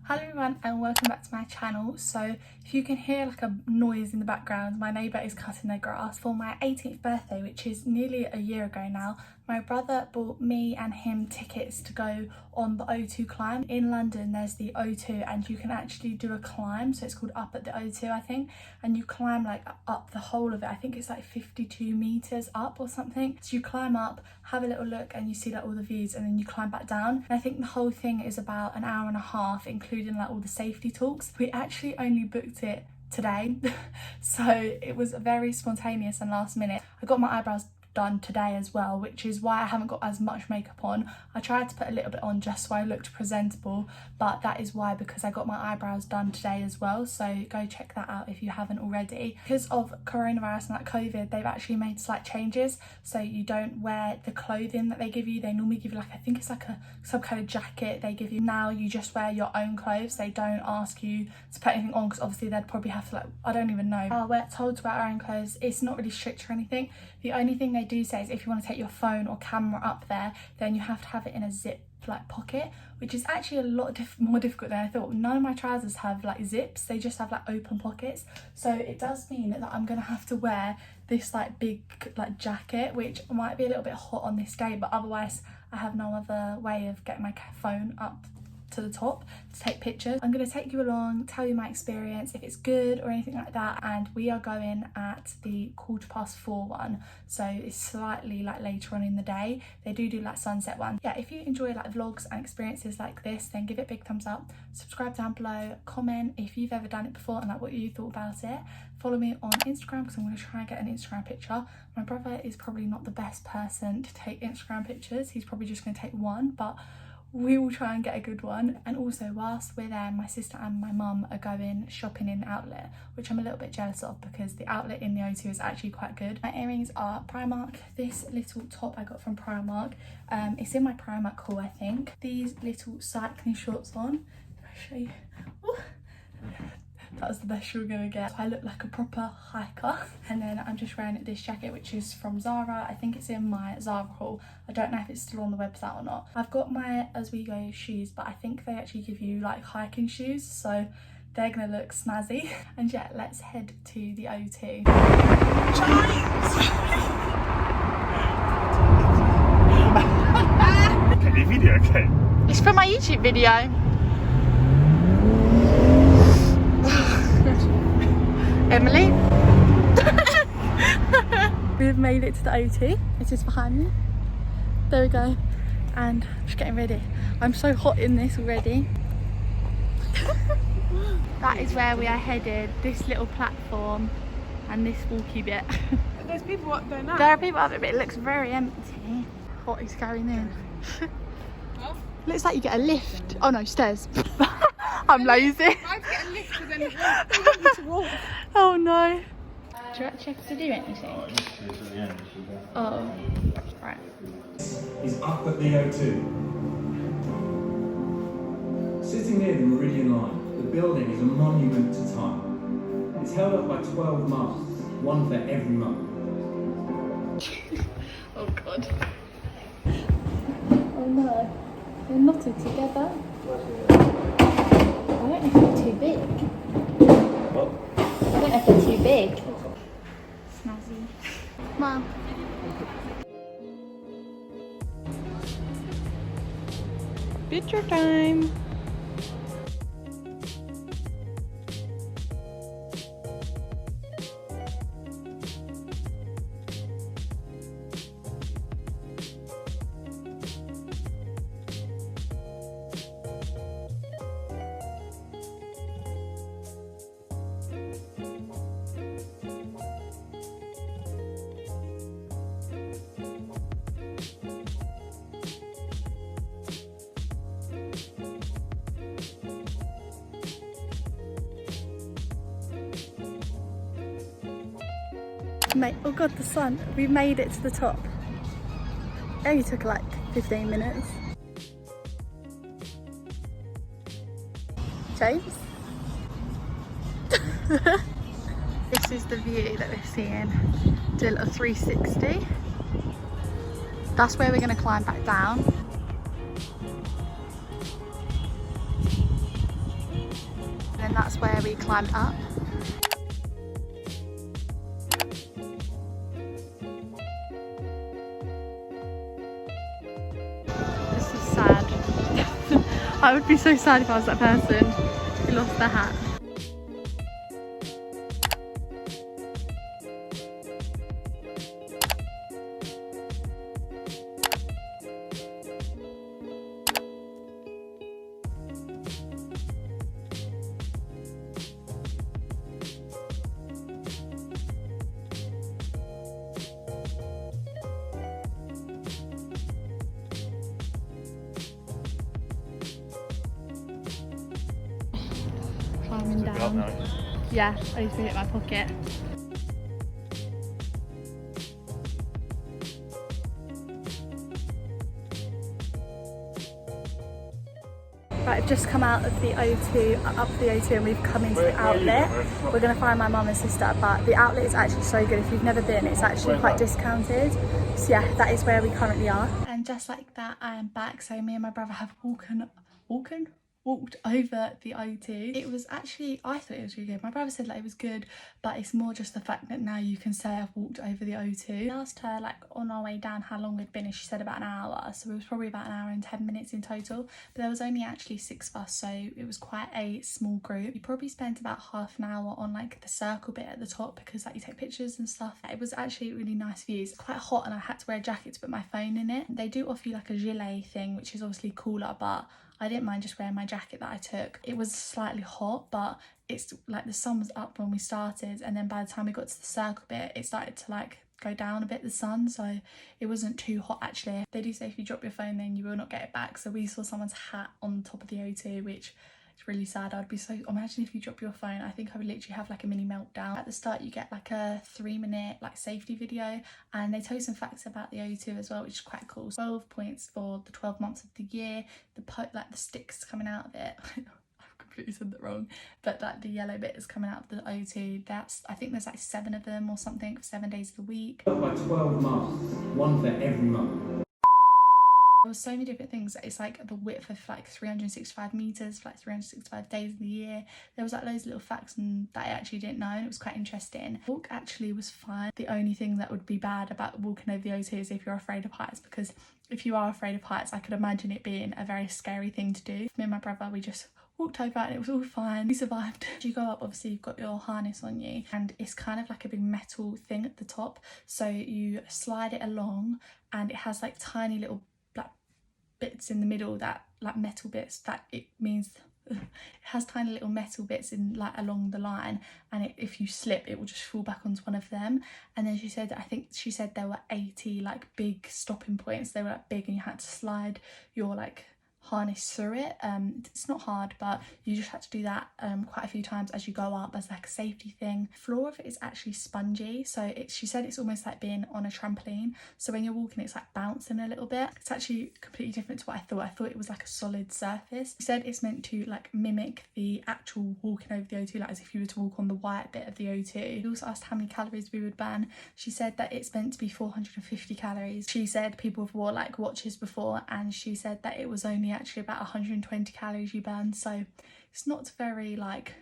Hello everyone and welcome back to my channel. So if you can hear like a noise in the background, my neighbour is cutting their grass. For my 18th birthday, which is nearly a year ago now, my brother bought me and him tickets to go on the O2 climb. In London there's the O2 and you can actually do a climb, so it's called Up at the O2 I think, and you climb like up the whole of it. I think it's like 52 meters up or something. So you climb up, have a little look and you see like all the views, and then you climb back down. And I think the whole thing is about an hour and a half, including like all the safety talks. We actually only booked it today so it was very spontaneous and last minute. I got my eyebrows done today as well, which is why I haven't got as much makeup on. I tried to put a little bit on just so I looked presentable, but that is why, because I got my eyebrows done today as well. So go check that out if you haven't already. Because of coronavirus and like COVID, they've actually made slight changes, so you don't wear the clothing that they give you. They normally give you like, I think it's like some kind of jacket they give you. Now you just wear your own clothes. They don't ask you to put anything on, because obviously they'd probably have to, like, I don't even know. We're told to wear our own clothes. It's not really strict or anything. The only thing they do say is if you want to take your phone or camera up there, then you have to have it in a zip like pocket, which is actually a lot more difficult than I thought. None of my trousers have like zips, they just have like open pockets. So it does mean that I'm gonna have to wear this like big like jacket, which might be a little bit hot on this day, but otherwise I have no other way of getting my phone up to the top to take pictures. I'm going to take you along, tell you my experience, if it's good or anything like that. And we are going at the 4:15 one, so it's slightly like later on in the day. They do like sunset one. Yeah, if you enjoy like vlogs and experiences like this, then give it a big thumbs up, subscribe down below, comment if you've ever done it before and like what you thought about it. Follow me on Instagram because I'm going to try and get an Instagram picture. My brother is probably not the best person to take Instagram pictures. He's probably just going to take one, but we will try and get a good one. And also whilst we're there, my sister and my mum are going shopping in the outlet, which I'm a little bit jealous of because the outlet in the O2 is actually quite good. My earrings are Primark. This little top I got from Primark. It's in my Primark haul I think. These little cycling shorts on. If I show you. Ooh. That was the best you're gonna get. I look like a proper hiker. And then I'm just wearing this jacket, which is from Zara. I think it's in my Zara haul. I don't know if it's still on the website or not. I've got my As We Go shoes, but I think they actually give you like hiking shoes, so they're gonna look snazzy. And yeah, let's head to the O2. Okay, video, okay. It's for my YouTube video. Emily. We've made it to the O2. It is behind me. There we go. And I'm just getting ready. I'm so hot in this already. That is where we are headed. This little platform and this walky bit. There's people up there now. There are people up there, but it looks very empty. What is going in? Oh. Looks like you get a lift. Oh no, stairs. I'm lazy. I get a lift and then they want me to walk. Oh no. Do you actually have to do anything? Oh, right. Is up at the O2. Sitting near the Meridian Line, the building is a monument to time. It's held up by 12 masts, one for every month. Oh god. Oh no. They're knotted together. I don't know if they're too big. What? I don't know if they're too big. Snazzy. Come on. Picture time. Mate, oh god, the sun. We made it to the top. It only took like 15 minutes. James? This is the view that we're seeing. Do a little 360. That's where we're going to climb back down. then that's where we climbed up. This is sad. I would be so sad if I was that person who lost their hat. Climbing down. Yeah, I need to hit my pocket. Right, I've just come out of the O2, up the O2, and we've come into the outlet. We're going to find my mum and sister, but the outlet is actually so good. If you've never been, it's actually quite discounted. So yeah, that is where we currently are. And just like that, I am back. So me and my brother have walked over the O2. It was actually, I thought it was really good. My brother said like it was good, but it's more just the fact that now you can say I've walked over the O2. I asked her like on our way down how long we'd been, and she said about an hour. So it was probably about an hour and 10 minutes in total. But there was only actually 6 of us, so it was quite a small group. You probably spent about half an hour on like the circle bit at the top, because like you take pictures and stuff. It was actually really nice views. It's quite hot and I had to wear a jacket to put my phone in it. They do offer you like a gilet thing, which is obviously cooler, but I didn't mind just wearing my jacket that I took. It was slightly hot, but it's like the sun was up when we started, and then by the time we got to the circle bit, it started to like go down a bit, the sun, so it wasn't too hot actually. They do say if you drop your phone then you will not get it back, so we saw someone's hat on top of the O2, which is really sad. I'd be so, imagine if you drop your phone, I think I would literally have like a mini meltdown. At the start you get like a 3-minute like safety video, and they tell you some facts about the O2 as well, which is quite cool. 12 points for the 12 months of the year. Like the sticks coming out of it I've completely said that wrong, but like the yellow bit is coming out of the O2. That's, I think there's like 7 of them or something for 7 days of the week. By 12 months, one for every month. There were so many different things. It's like the width of like 365 meters for like 365 days of the year. There was like loads of little facts and that I actually didn't know, and it was quite interesting. Walk actually was fine. The only thing that would be bad about walking over the O2 is if you're afraid of heights, because if you are afraid of heights, I could imagine it being a very scary thing to do. Me and my brother, we just walked over and it was all fine. We survived. As you go up, obviously you've got your harness on you, and it's kind of like a big metal thing at the top, so you slide it along, and it has like tiny little bits in the middle, that like metal bits, that it means it has tiny little metal bits in like along the line, and if you slip it will just fall back onto one of them. And then she said, I think she said there were 80 like big stopping points. They were like big, and you had to slide your like harness through it. It's not hard, but you just had to do that quite a few times as you go up as like a safety thing. The floor of it is actually spongy, so she said it's almost like being on a trampoline, so when you're walking it's like bouncing a little bit. It's actually completely different to what I thought it was like a solid surface. She said it's meant to like mimic the actual walking over the O2, like as if you were to walk on the white bit of the O2. We also asked how many calories we would burn. She said that it's meant to be 450 calories. She said people have wore like watches before, and she said that it was only actually about 120 calories you burn, so it's not very like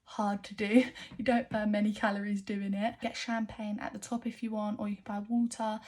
hard to do. You don't burn many calories doing it. Get champagne at the top if you want, or you can buy water.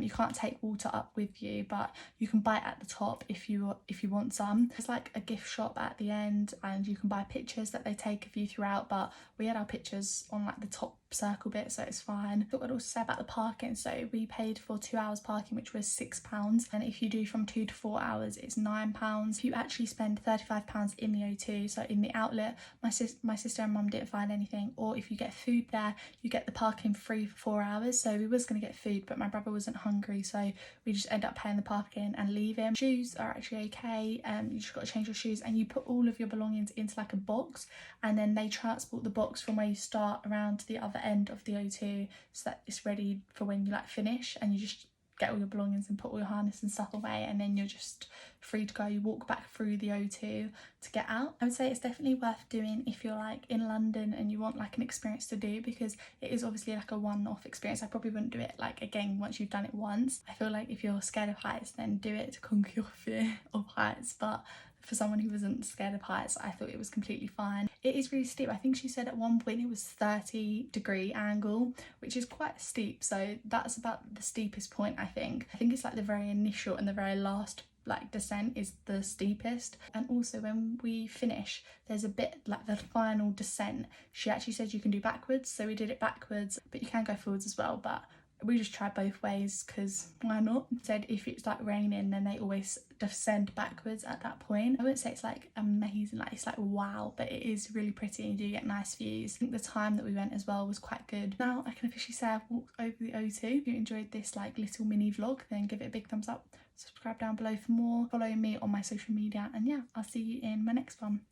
You can't take water up with you, but you can buy it at the top if you want some. There's like a gift shop at the end, and you can buy pictures that they take of you throughout, but we had our pictures on like the top circle bit, so it's fine. But what I'd also say about the parking, so we paid for 2 hours parking, which was £6, and if you do from 2 to 4 hours it's £9. If you actually spend £35 in the O2, so in the outlet, my sister and mum didn't find anything, or if you get food there you get the parking free for 4 hours. So we was going to get food, but my brother wasn't hungry, so we just end up paying the parking and leaving. Shoes are actually okay, you just got to change your shoes, and you put all of your belongings into like a box, and then they transport the box from where you start around to the other end of the O2, so that it's ready for when you like finish, and you just get all your belongings and put all your harness and stuff away, and then you're just free to go. You walk back through the O2 to get out. I would say it's definitely worth doing if you're like in London and you want like an experience to do, because it is obviously like a one-off experience. I probably wouldn't do it like again once you've done it once. I feel like if you're scared of heights, then do it to conquer your fear of heights, but the for someone who wasn't scared of heights, I thought it was completely fine. It is really steep. I think she said at one point it was 30-degree angle, which is quite steep, so that's about the steepest point. I think it's like the very initial and the very last like descent is the steepest. And also when we finish, there's a bit like the final descent, she actually said you can do backwards, so we did it backwards, but you can go forwards as well, but we just tried both ways because why not. Said if it's like raining, then they always descend backwards at that point. I wouldn't say it's like amazing, like it's like wow, but it is really pretty and you do get nice views. I think the time that we went as well was quite good. Now I can officially say I've walked over the O2. If you enjoyed this like little mini vlog, then give it a big thumbs up, subscribe down below for more, follow me on my social media, and yeah, I'll see you in my next one.